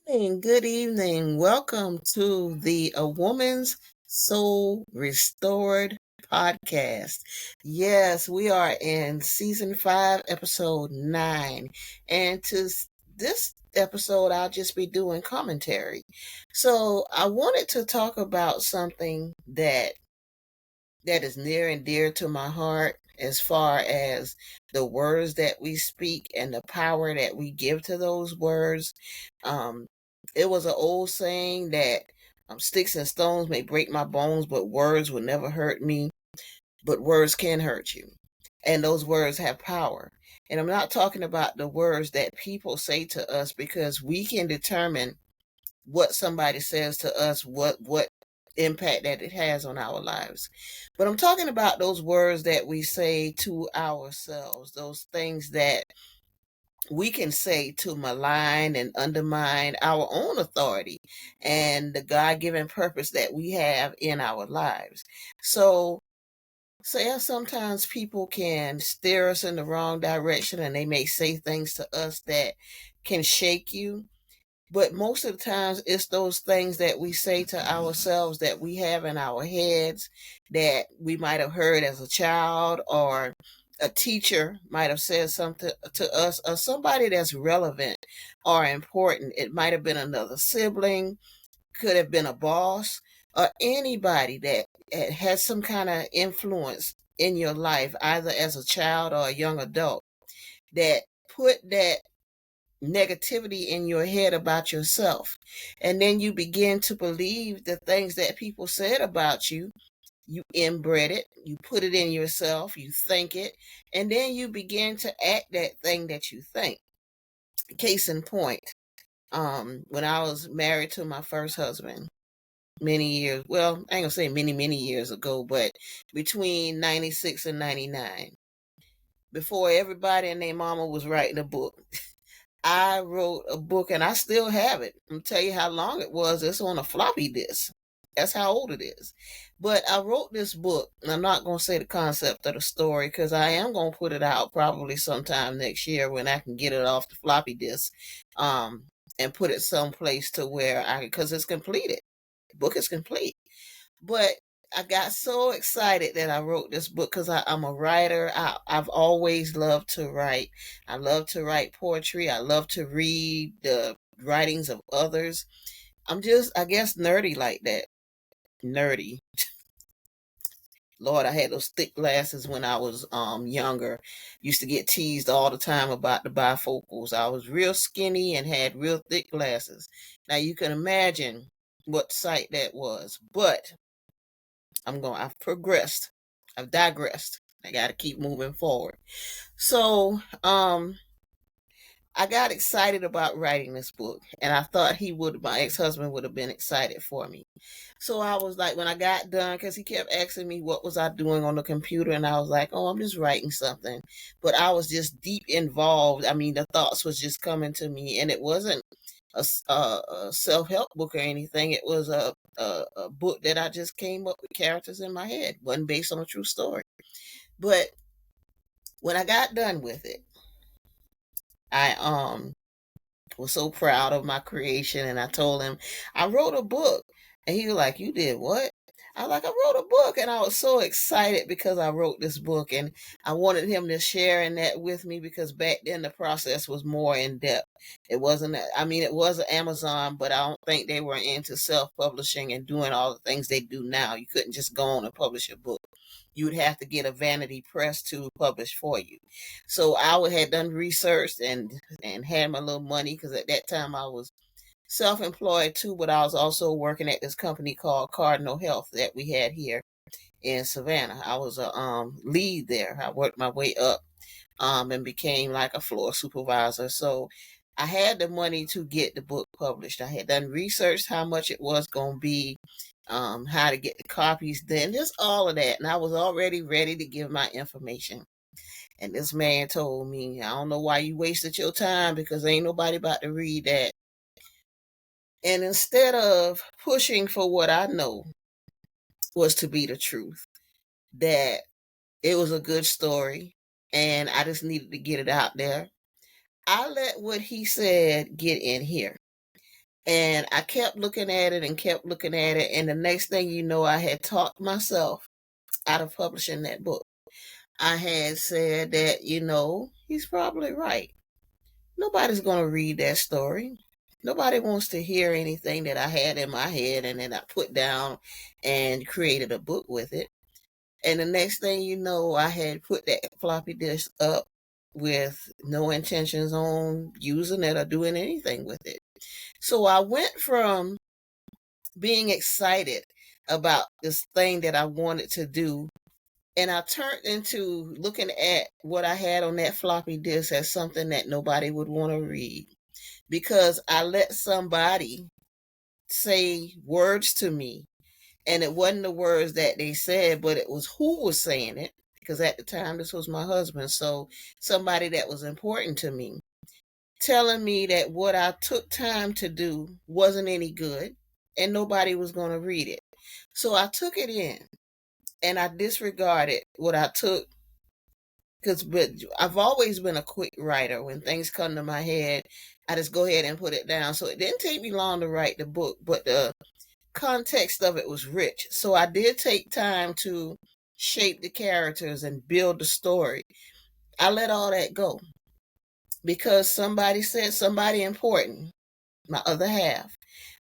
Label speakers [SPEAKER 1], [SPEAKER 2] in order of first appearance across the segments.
[SPEAKER 1] Good evening. Welcome to the A Woman's Soul Restored podcast. Yes, we are in season 5, episode 9. And this episode, I'll just be doing commentary. So, I wanted to talk about something that is near and dear to my heart as far as the words that we speak and the power that we give to those words. Um, it was an old saying that sticks and stones may break my bones, but words will never hurt me. But words can hurt you. And those words have power. And I'm not talking about the words that people say to us because we can determine what somebody says to us, what impact that it has on our lives. But I'm talking about those words that we say to ourselves, those things that we can say to malign and undermine our own authority and the God-given purpose that we have in our lives. So say sometimes people can steer us in the wrong direction and they may say things to us that can shake you, but most of the times, it's those things that we say to ourselves that we have in our heads that we might have heard as a child, or a teacher might have said something to us, or somebody that's relevant or important. It might have been another sibling, could have been a boss, or anybody that has some kind of influence in your life, either as a child or a young adult, that put that negativity in your head about yourself. And then you begin to believe the things that people said about you. You inbred it, you put it in yourself, you think it, and then you begin to act that thing that you think. Case in point, when I was married to my first husband, many years, well, I ain't gonna say many years ago, but between 96 and 99, before everybody and their mama was writing a book, I wrote a book and I still have it. I'm tell you how long it was. It's on a floppy disk. That's how old it is. But I wrote this book, and I'm not going to say the concept of the story because I am going to put it out probably sometime next year when I can get it off the floppy disk, um, and put it someplace to where because it's completed. The book is complete. But I got so excited that I wrote this book because I'm a writer. I've always loved to write. I love to write poetry. I love to read the writings of others. I'm just, I guess, nerdy like that. Nerdy. Lord, I had those thick glasses when I was younger. Used to get teased all the time about the bifocals. I was real skinny and had real thick glasses. Now you can imagine what sight that was. But I've progressed. I've digressed. I got to keep moving forward. So, I got excited about writing this book, and I thought my ex-husband would have been excited for me. So I was like, when I got done, because he kept asking me what was I doing on the computer, and I was like, oh, I'm just writing something. But I was just deep involved. I mean, the thoughts was just coming to me, and it wasn't a self-help book or anything. It was a book that I just came up with characters in my head. Wasn't based on a true story. But when I got done with it, I was so proud of my creation, and I told him I wrote a book. And he was like, you did what? I was like, I wrote a book, and I was so excited because I wrote this book, and I wanted him to share in that with me because back then the process was more in depth. It wasn't, I mean, it was Amazon, but I don't think they were into self-publishing and doing all the things they do now. You couldn't just go on and publish a book. You would have to get a vanity press to publish for you. So I had done research and had my little money because at that time I was self-employed too, but I was also working at this company called Cardinal Health that we had here in Savannah. I was a lead there. I worked my way up and became like a floor supervisor. So I had the money to get the book published. I had done research how much it was going to be, how to get the copies, then just all of that. And I was already ready to give my information. And this man told me, I don't know why you wasted your time because ain't nobody about to read that. And instead of pushing for what I know was to be the truth, that it was a good story and I just needed to get it out there, I let what he said get in here. And I kept looking at it and kept looking at it. And the next thing you know, I had talked myself out of publishing that book. I had said that, he's probably right. Nobody's going to read that story. Nobody wants to hear anything that I had in my head and then I put down and created a book with it. And the next thing you know, I had put that floppy disk up with no intentions on using it or doing anything with it. So I went from being excited about this thing that I wanted to do, and I turned into looking at what I had on that floppy disk as something that nobody would want to read, because I let somebody say words to me, and it wasn't the words that they said, but it was who was saying it, because at the time this was my husband, so somebody that was important to me, telling me that what I took time to do wasn't any good and nobody was going to read it. So I took it in and I disregarded what I took, but I've always been a quick writer. When things come to my head, I just go ahead and put it down. So it didn't take me long to write the book, but the context of it was rich. So I did take time to shape the characters and build the story. I let all that go because somebody important, my other half,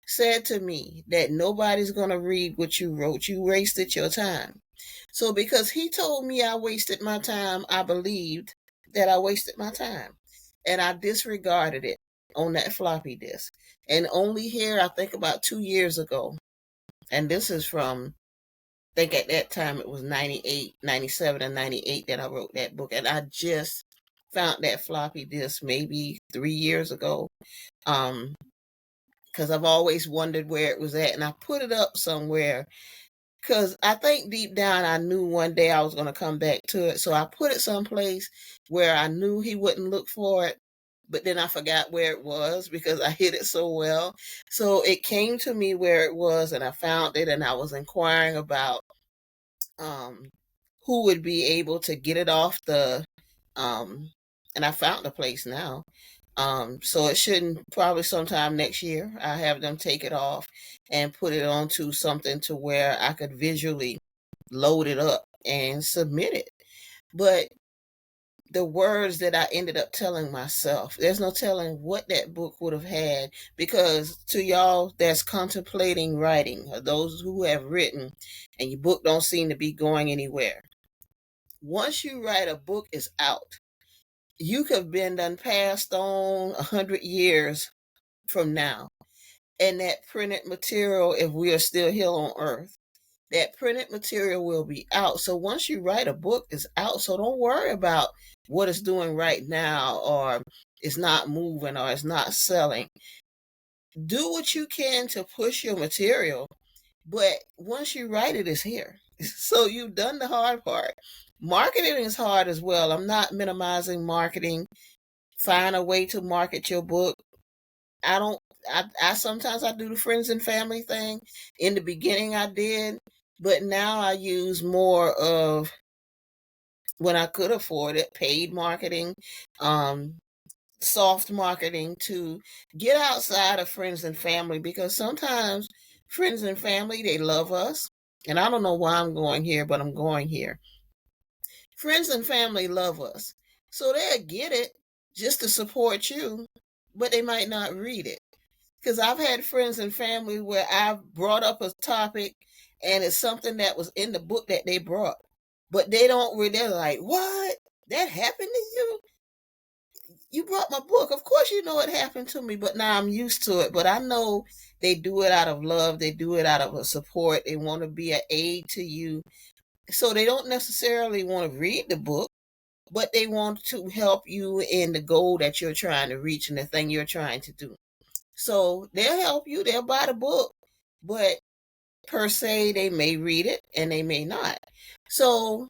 [SPEAKER 1] said to me that nobody's going to read what you wrote. You wasted your time. So because he told me I wasted my time, I believed that I wasted my time. And I disregarded it on that floppy disk. And only here, I think about 2 years ago, and this is from, I think at that time it was 98, 97, and 98 that I wrote that book. And I just found that floppy disk maybe 3 years ago. Because I've always wondered where it was at, and I put it up somewhere because I think deep down I knew one day I was going to come back to it. So I put it someplace where I knew he wouldn't look for it, but then I forgot where it was because I hid it so well. So it came to me where it was, and I found it, and I was inquiring about um, who would be able to get it off um, and I found the place now. So it shouldn't, probably sometime next year, I have them take it off and put it onto something to where I could visually load it up and submit it. But the words that I ended up telling myself, there's no telling what that book would have had, because to y'all that's contemplating writing, or those who have written and your book don't seem to be going anywhere, once you write, a book is out. You could have been done passed on 100 years from now. And that printed material, if we are still here on earth, that printed material will be out. So once you write, a book is out. So don't worry about what it's doing right now, or it's not moving, or it's not selling. Do what you can to push your material, but once you write it, it's here. So you've done the hard part. Marketing is hard as well. I'm not minimizing marketing. Find a way to market your book. I don't I sometimes I do the friends and family thing. In the beginning I did, but now I use more of, when I could afford it, paid marketing, um, soft marketing, to get outside of friends and family, because sometimes friends and family, they love us. And I don't know why I'm going here, but I'm going here. Friends and family love us. So they'll get it just to support you, but they might not read it. Because I've had friends and family where I've brought up a topic and it's something that was in the book that they brought. But they don't read, they're like, what? That happened to you? You brought my book. Of course you know it happened to me, but now I'm used to it. But I know they do it out of love. They do it out of a support. They want to be an aid to you. So they don't necessarily want to read the book, but they want to help you in the goal that you're trying to reach and the thing you're trying to do. So they'll help you, they'll buy the book, but per se, they may read it and they may not. So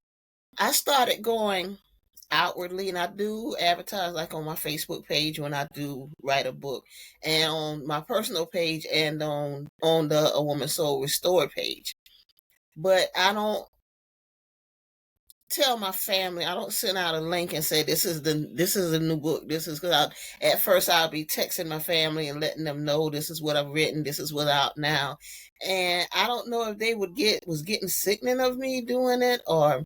[SPEAKER 1] I started going outwardly, and I do advertise like on my Facebook page when I do write a book, and on my personal page, and on the A Woman's Soul Restored page. But I don't tell my family. I don't send out a link and say this is the new book. This is because at first I'll be texting my family and letting them know this is what I've written. This is what's out now, and I don't know if they was getting sickening of me doing it, or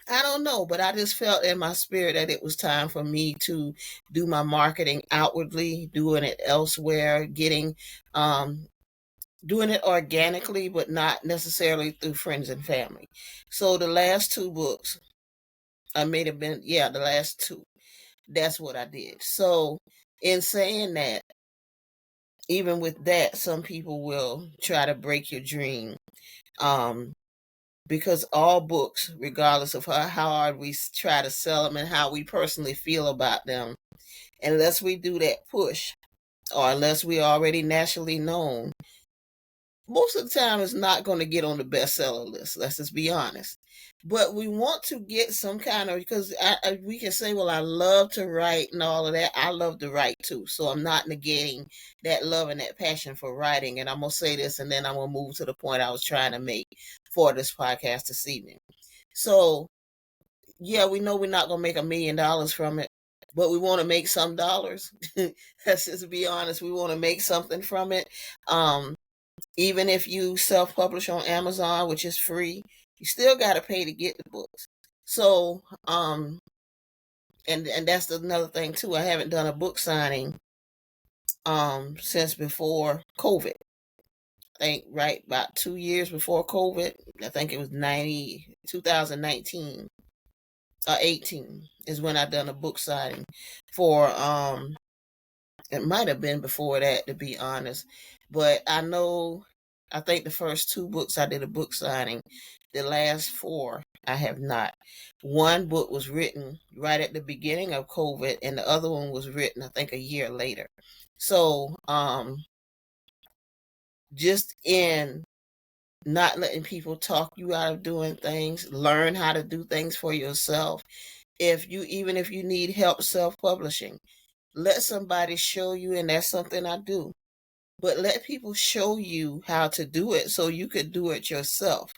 [SPEAKER 1] I don't know, but I just felt in my spirit that it was time for me to do my marketing outwardly, doing it elsewhere, doing it organically, but not necessarily through friends and family. So the last two books, I may have been, yeah, the last two. That's what I did. So in saying that, even with that, some people will try to break your dream. Um, because all books, regardless of how hard we try to sell them and how we personally feel about them, unless we do that push or unless we're already nationally known, most of the time it's not going to get on the bestseller list. Let's just be honest. But we want to get some kind of, because we can say, well, I love to write and all of that. I love to write too. So I'm not negating that love and that passion for writing. And I'm going to say this and then I'm going to move to the point I was trying to make for this podcast this evening. So, yeah, we know we're not going to make $1 million from it, but we want to make some dollars. Let's just be honest. We want to make something from it. Even if you self-publish on Amazon, which is free, you still got to pay to get the books. So, and that's another thing too. I haven't done a book signing since before COVID. I think right about 2 years before COVID. I think it was 2019 or 18 is when I done a book signing for it might have been before that, to be honest. But I think the first two books I did a book signing. The last four, I have not. One book was written right at the beginning of COVID, and the other one was written, I think, a year later. So, just in not letting people talk you out of doing things, learn how to do things for yourself. Even if you need help self-publishing, let somebody show you, and that's something I do. But let people show you how to do it so you could do it yourself.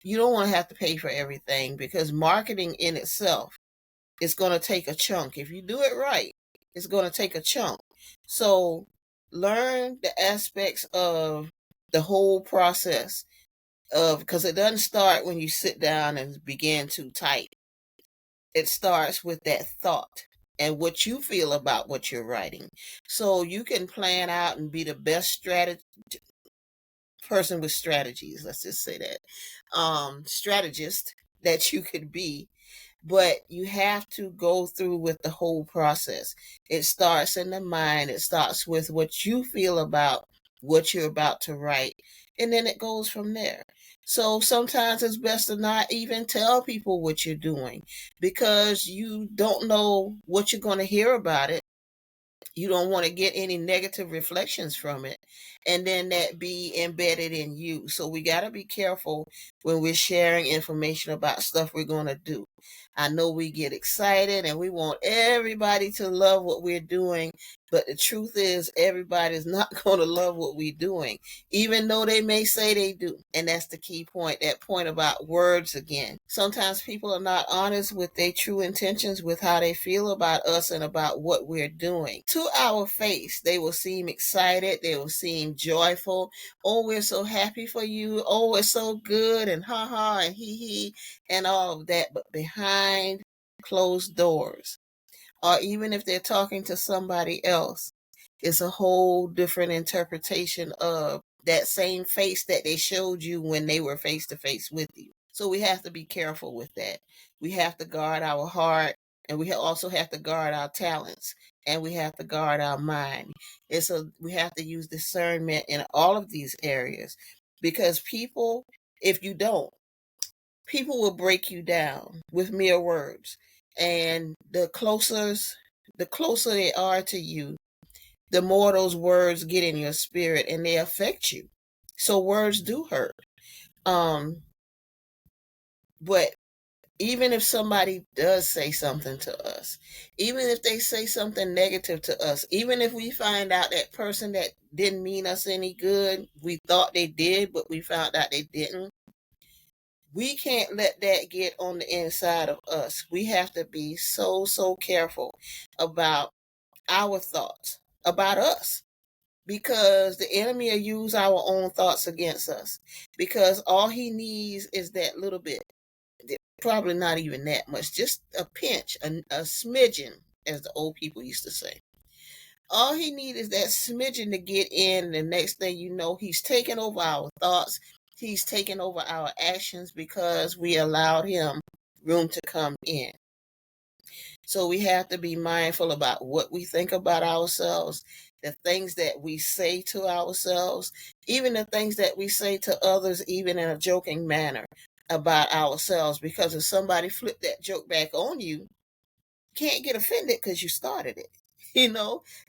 [SPEAKER 1] You don't want to have to pay for everything, because marketing in itself is going to take a chunk. If you do it right, it's going to take a chunk. So learn the aspects of the whole process because it doesn't start when you sit down and begin to type. It starts with that thought and what you feel about what you're writing. So you can plan out and be the best person with strategies, let's just say that, strategist that you could be, but you have to go through with the whole process. It starts in the mind. It starts with what you feel about what you're about to write, and then it goes from there. So sometimes it's best to not even tell people what you're doing, because you don't know what you're going to hear about it. You don't want to get any negative reflections from it, and then that be embedded in you. So we got to be careful when we're sharing information about stuff we're going to do. I know we get excited and we want everybody to love what we're doing, but the truth is everybody's not going to love what we're doing, even though they may say they do. And that's the key point, that point about words again. Sometimes people are not honest with their true intentions, with how they feel about us and about what we're doing. To our face, they will seem excited, they will seem joyful. Oh, we're so happy for you. Oh, we're so good, and ha ha and he and all of that. But behind closed doors, or even if they're talking to somebody else, it's a whole different interpretation of that same face that they showed you when they were face to face with you. So we have to be careful with that. We have to guard our heart, and we also have to guard our talents, and we have to guard our mind. We have to use discernment in all of these areas, because people, if you don't, people will break you down with mere words. And the closer they are to you, the more those words get in your spirit and they affect you. So words do hurt. Um, but even if somebody does say something to us, even if they say something negative to us, even if we find out that person that didn't mean us any good, we thought they did, but we found out they didn't, We can't let that get on the inside of us. We have to be so, so careful about our thoughts, about us, because the enemy will use our own thoughts against us, because all he needs is that little bit, probably not even that much, just a pinch, a smidgen, as the old people used to say. All he needs is that smidgen to get in. And the next thing you know, he's taking over our thoughts. He's taking over our actions because we allowed him room to come in. So we have to be mindful about what we think about ourselves, the things that we say to ourselves, even the things that we say to others, even in a joking manner about ourselves. Because if somebody flipped that joke back on you, can't get offended because you started it.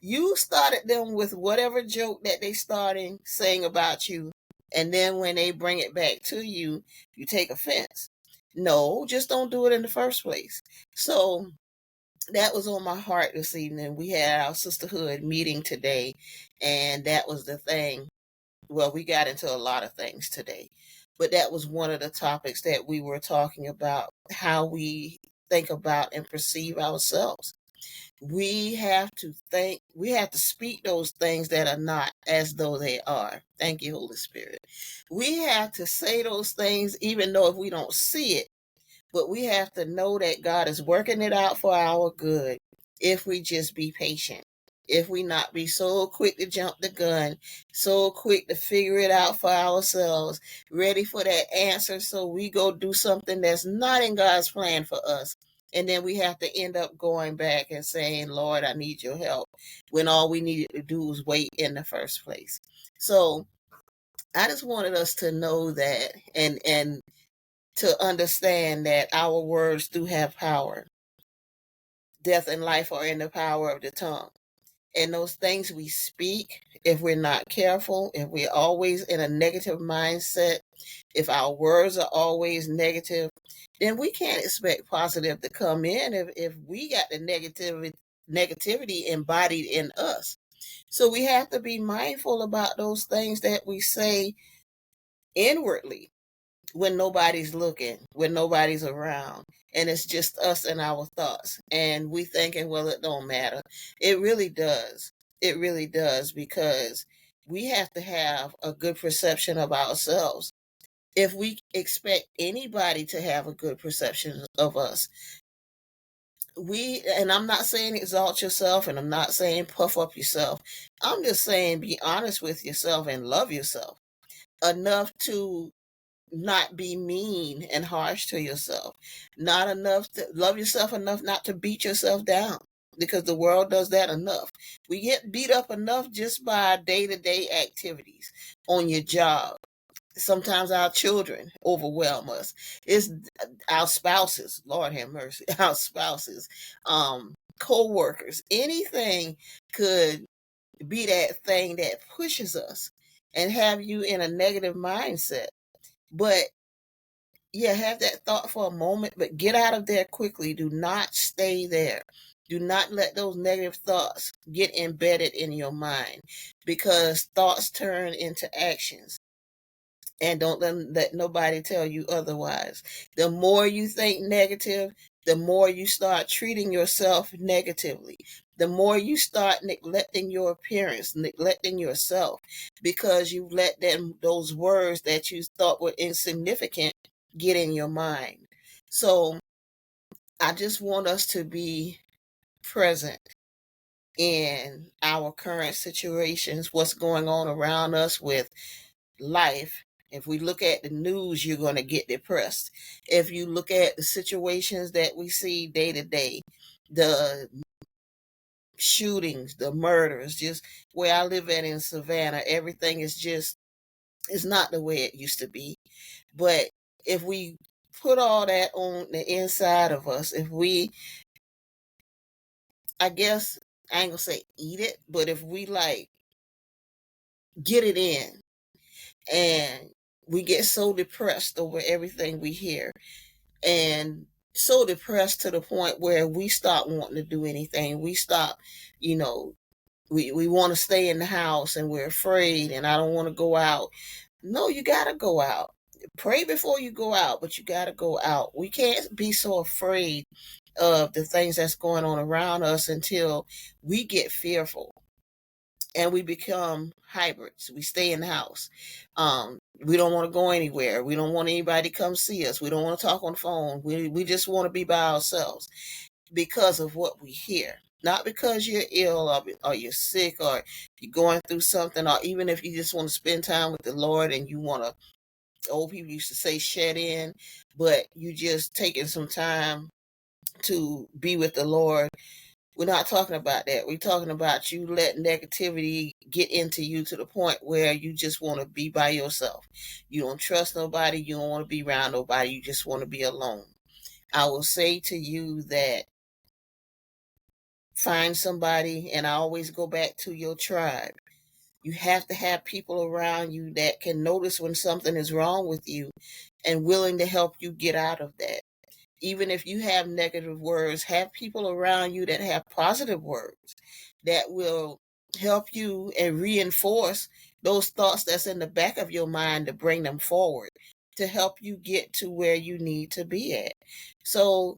[SPEAKER 1] You started them with whatever joke that they started saying about you. And then when they bring it back to you, you take offense. No, just don't do it in the first place. So that was on my heart this evening. We had our sisterhood meeting today, and that was the thing. Well, we got into a lot of things today, but that was one of the topics that we were talking about, how we think about and perceive ourselves. We have to think, we have to speak those things that are not as though they are. Thank you, Holy Spirit. We have to say those things even though if we don't see it, but we have to know that God is working it out for our good if we just be patient. If we not be so quick to jump the gun, so quick to figure it out for ourselves, ready for that answer, so we go do something that's not in God's plan for us. And then we have to end up going back and saying, Lord, I need your help, when all we needed to do was wait in the first place. So I just wanted us to know that, and to understand that our words do have power. Death and life are in the power of the tongue. And those things we speak, if we're not careful, if we're always in a negative mindset, if our words are always negative, then we can't expect positive to come in if we got the negativity embodied in us. So we have to be mindful about those things that we say inwardly, when nobody's looking, when nobody's around, and it's just us and our thoughts. And we thinking, well, it don't matter. It really does. It really does, because we have to have a good perception of ourselves. If we expect anybody to have a good perception of us, and I'm not saying exalt yourself, and I'm not saying puff up yourself. I'm just saying be honest with yourself and love yourself enough to not be mean and harsh to yourself. Not enough to love yourself enough not to beat yourself down, because the world does that enough. We get beat up enough just by day-to-day activities on your job. Sometimes our children overwhelm us. It's our spouses, Lord have mercy, our spouses, co-workers, anything could be that thing that pushes us and have you in a negative mindset. But yeah, have that thought for a moment, but get out of there quickly. Do not stay there. Do not let those negative thoughts get embedded in your mind, because thoughts turn into actions. And don't let nobody tell you otherwise. The more you think negative, the more you start treating yourself negatively. The more you start neglecting your appearance, neglecting yourself, because you've let those words that you thought were insignificant get in your mind. So I just want us to be present in our current situations, what's going on around us with life. If we look at the news, you're going to get depressed. If you look at the situations that we see day to day, the shootings, the murders, just where I live at in Savannah, everything is just, it's not the way it used to be. But if we put all that on the inside of us, if we, I guess, I ain't gonna say eat it, but if we like get it in, and we get so depressed over everything we hear, and so depressed to the point where we stop wanting to do anything. We stop, you know, we want to stay in the house, and we're afraid, and I don't want to go out. No, you got to go out. pray before you go out, but you got to go out. We can't be so afraid of the things that's going on around us until we get fearful and we become hybrids. We stay in the house. We don't want to go anywhere. We don't want anybody to come see us. We don't want to talk on the phone. We just want to be by ourselves because of what we hear. Not because you're ill or you're sick or you're going through something, or even if you just want to spend time with the Lord and you want to, old people used to say, shed in, but you just taking some time to be with the Lord. We're not talking about that. We're talking about you let negativity get into you to the point where you just want to be by yourself. You don't trust nobody. You don't want to be around nobody. You just want to be alone. I will say to you that find somebody, and I always go back to your tribe. You have to have people around you that can notice when something is wrong with you and willing to help you get out of that. Even if you have negative words, have people around you that have positive words that will help you and reinforce those thoughts that's in the back of your mind to bring them forward to help you get to where you need to be at. So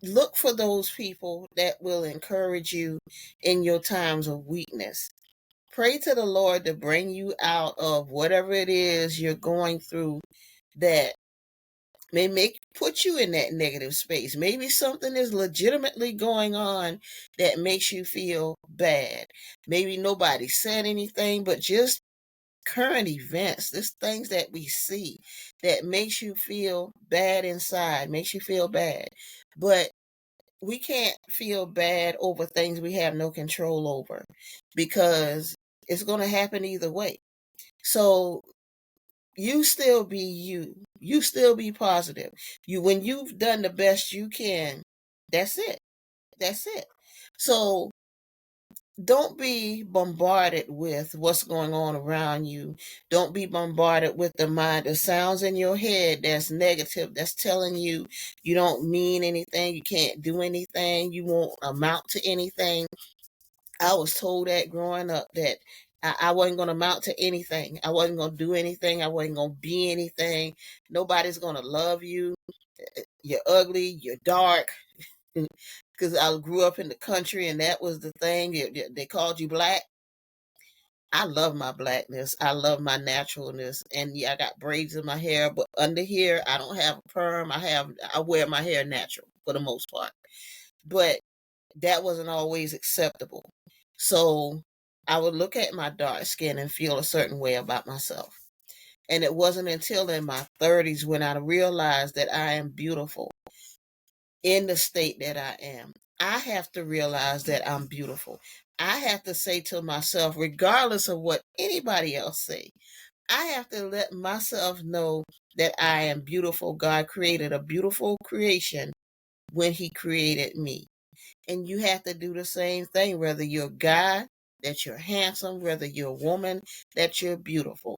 [SPEAKER 1] look for those people that will encourage you in your times of weakness. Pray to the Lord to bring you out of whatever it is you're going through that may put you in that negative space. Maybe something is legitimately going on that makes you feel bad. Maybe nobody said anything, but just current events, just things that we see that makes you feel bad inside, makes you feel bad. But we can't feel bad over things we have no control over because it's going to happen either way. So you still be you. You still be positive. When you've done the best you can, that's it. That's it. So don't be bombarded with what's going on around you. Don't be bombarded with the sounds in your head that's negative, that's telling you you don't mean anything, you can't do anything, you won't amount to anything. I was told that growing up that I wasn't going to amount to anything. I wasn't going to do anything. I wasn't going to be anything. Nobody's going to love you. You're ugly. You're dark. Because I grew up in the country and that was the thing. They called you black. I love my blackness. I love my naturalness. And yeah, I got braids in my hair, but under here, I don't have a perm. I wear my hair natural for the most part. But that wasn't always acceptable. So I would look at my dark skin and feel a certain way about myself. And it wasn't until in my 30s when I realized that I am beautiful in the state that I am. I have to realize that I'm beautiful. I have to say to myself, regardless of what anybody else say, I have to let myself know that I am beautiful. God created a beautiful creation when he created me. And you have to do the same thing, whether you're a guy, that you're handsome, whether you're a woman, that you're beautiful.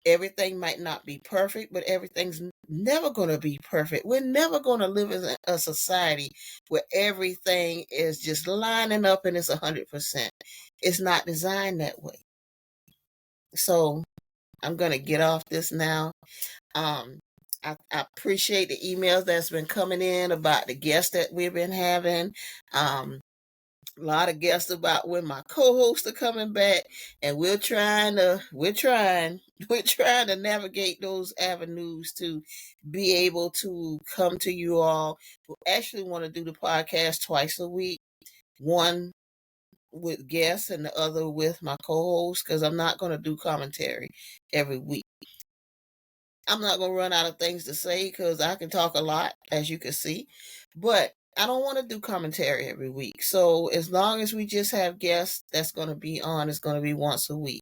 [SPEAKER 1] Everything might not be perfect, but everything's never going to be perfect. We're never going to live in a society where everything is just lining up and it's 100%. It's not designed that way. So I'm going to get off this now. I appreciate the emails that's been coming in about the guests that we've been having. A lot of guests about when my co-hosts are coming back, and we're trying to navigate those avenues to be able to come to you all. We actually want to do the podcast twice a week, one with guests and the other with my co-host, because I'm not going to do commentary every week. I'm not going to run out of things to say because I can talk a lot, as you can see, but I don't want to do commentary every week. So as long as we just have guests that's going to be on, it's going to be once a week.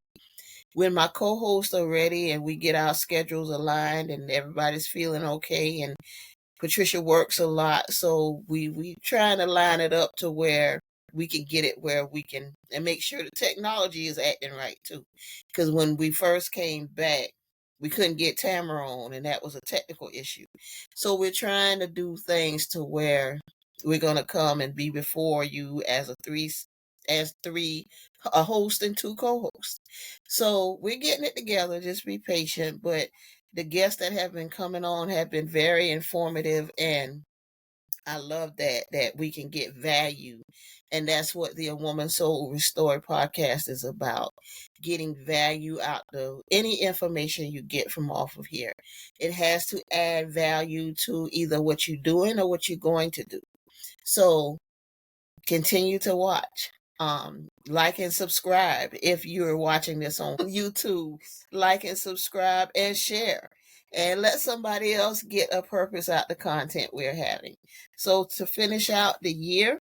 [SPEAKER 1] When my co-hosts are ready and we get our schedules aligned and everybody's feeling okay, and Patricia works a lot, so we trying to line it up to where we can get it where we can, and make sure the technology is acting right too. Because when we first came back, we couldn't get Tamara on, and that was a technical issue. So we're trying to do things to where we're gonna come and be before you as a host and two co-hosts. So we're getting it together. Just be patient, but The guests that have been coming on have been very informative, and I love that we can get value. And that's what the A Woman Soul Restored podcast is about. Getting value out of any information you get from off of here. It has to add value to either what you're doing or what you're going to do. So continue to watch. Like and subscribe if you're watching this on YouTube. Like and subscribe and share. And let somebody else get a purpose out the content we're having. So to finish out the year,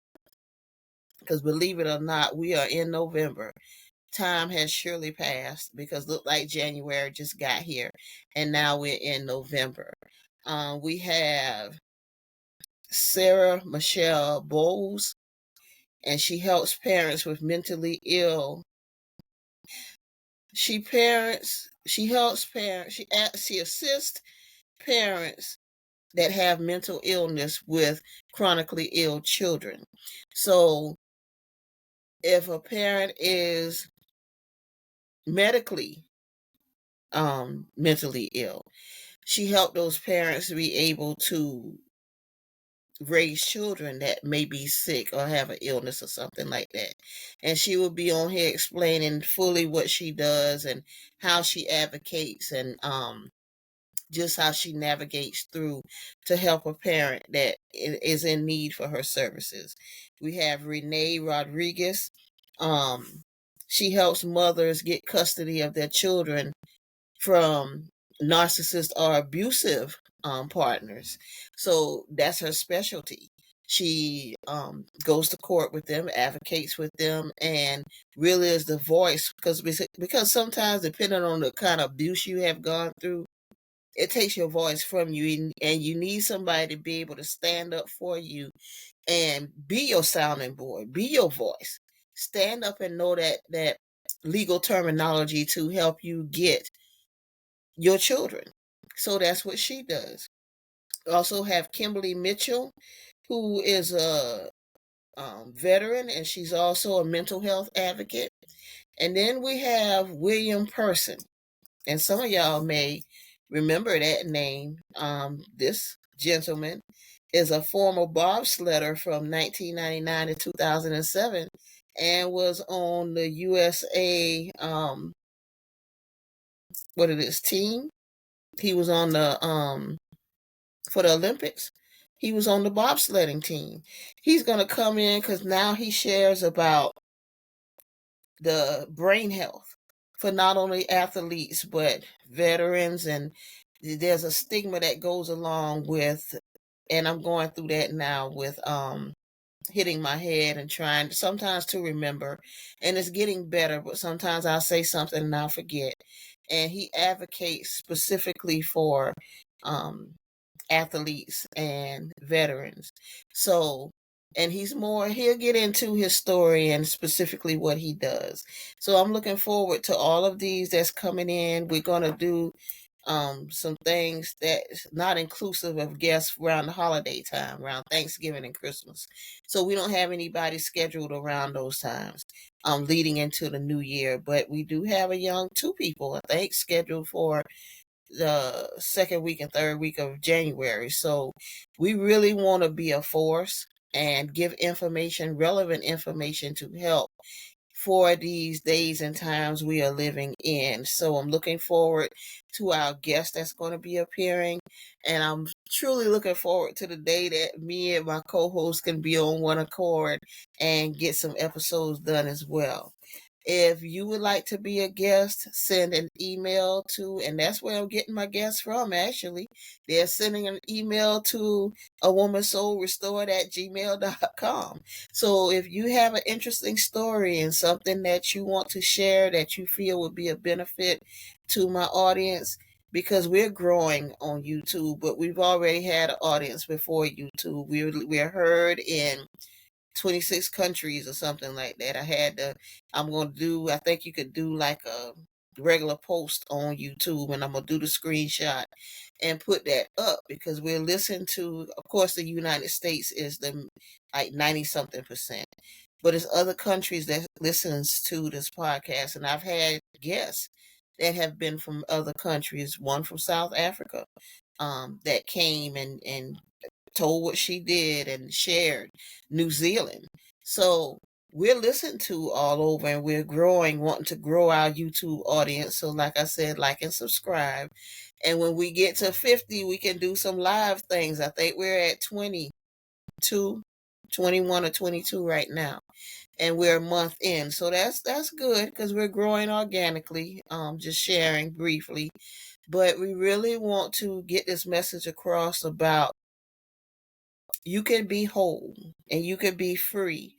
[SPEAKER 1] because believe it or not, we are in November. Time has surely passed because look like January just got here, and now we're in November. We have Sarah Michelle Bowles, and she helps parents with mentally ill. She helps parents. She assists parents that have mental illness with chronically ill children. So if a parent is medically mentally ill, she helped those parents to be able to raise children that may be sick or have an illness or something like that. And she will be on here explaining fully what she does and how she advocates, and just how she navigates through to help a parent that is in need for her services. We have Renee Rodriguez. She helps mothers get custody of their children from narcissist or abusive partners. So that's her specialty. She goes to court with them, advocates with them, and really is the voice, because sometimes, depending on the kind of abuse you have gone through, it takes your voice from you, and you need somebody to be able to stand up for you and be your sounding board, be your voice. Stand up and know that legal terminology to help you get your children. So that's what she does. We also have Kimberly Mitchell, who is a veteran, and she's also a mental health advocate. And then we have William Person, and some of y'all may remember that name. This gentleman is a former bobsledder from 1999 to 2007, and was on the USA team. He was on the for the Olympics. He was on the bobsledding team. He's going to come in because now he shares about the brain health for not only athletes but veterans, and there's a stigma that goes along with, and I'm going through that now with hitting my head and trying sometimes to remember, and it's getting better, but sometimes I'll say something and I'll forget. And he advocates specifically for um athletes and veterans. So, and he'll get into his story and specifically what he does. So I'm looking forward to all of these that's coming in. We're going to do some things that's not inclusive of guests around the holiday time, around Thanksgiving and Christmas. So we don't have anybody scheduled around those times leading into the new year. But we do have a young two people, I think, scheduled for the second week and third week of January. So we really want to be a force and give information, relevant information, to help for these days and times we are living in. So I'm looking forward to our guest that's going to be appearing, and I'm truly looking forward to the day that me and my co-host can be on one accord and get some episodes done as well. If you would like to be a guest, send an email to, and that's where I'm getting my guests from, actually. They're sending an email to awomansoulrestored@gmail.com. So if you have an interesting story and something that you want to share that you feel would be a benefit to my audience, because we're growing on YouTube, but we've already had an audience before YouTube. We're heard in 26 countries or something like that. I think you could do like a regular post on YouTube, and I'm going to do the screenshot and put that up, because we're listening to, of course, the United States is the like 90 something percent, but it's other countries that listens to this podcast. And I've had guests that have been from other countries, one from South Africa, that came and told what she did and shared. New Zealand. So we're listened to all over, and we're growing, wanting to grow our YouTube audience. So like I said, like and subscribe. And when we get to 50, we can do some live things. I think we're at 22, 21 or 22 right now. And we're a month in. So that's good because we're growing organically, just sharing briefly. But we really want to get this message across about you can be whole and you can be free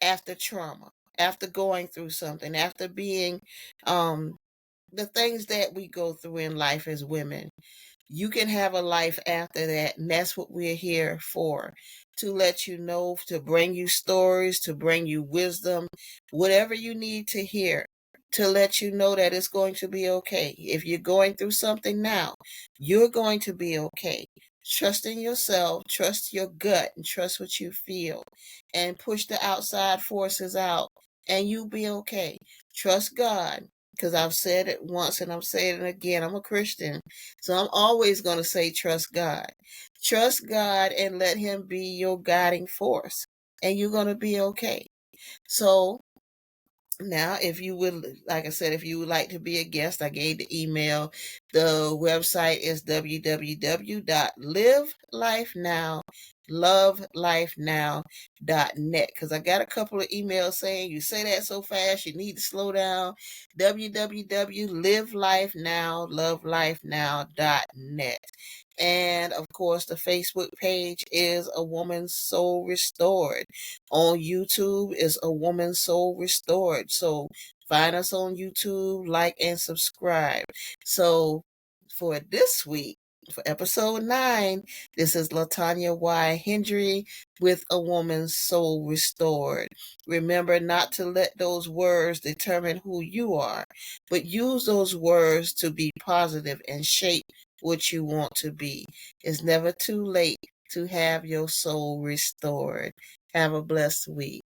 [SPEAKER 1] after trauma, after going through something, after being the things that we go through in life as women. You can have a life after that, and that's what we're here for, to let you know, to bring you stories, to bring you wisdom, whatever you need to hear, to let you know that it's going to be okay. If you're going through something now, you're going to be okay. Trust in yourself, trust your gut, and trust what you feel, and push the outside forces out, and you'll be okay. Trust God, because I've said it once and I'm saying it again. I'm a Christian, so I'm always going to say trust God. Trust God and let Him be your guiding force, and you're going to be okay. So now, if you would, like I said, if you would like to be a guest, I gave the email. The website is www.livelifenow.net, because I got a couple of emails saying you say that so fast, you need to slow down. www.livelifenow.net. And of course, the Facebook page is A Woman's Soul Restored. On YouTube is A Woman's Soul Restored. So find us on YouTube, like and subscribe. So for this week, for episode 9, this is Latonia Y. Hendry with A Woman's Soul Restored. Remember not to let those words determine who you are, but use those words to be positive and shape what you want to be. It's never too late to have your soul restored. Have a blessed week.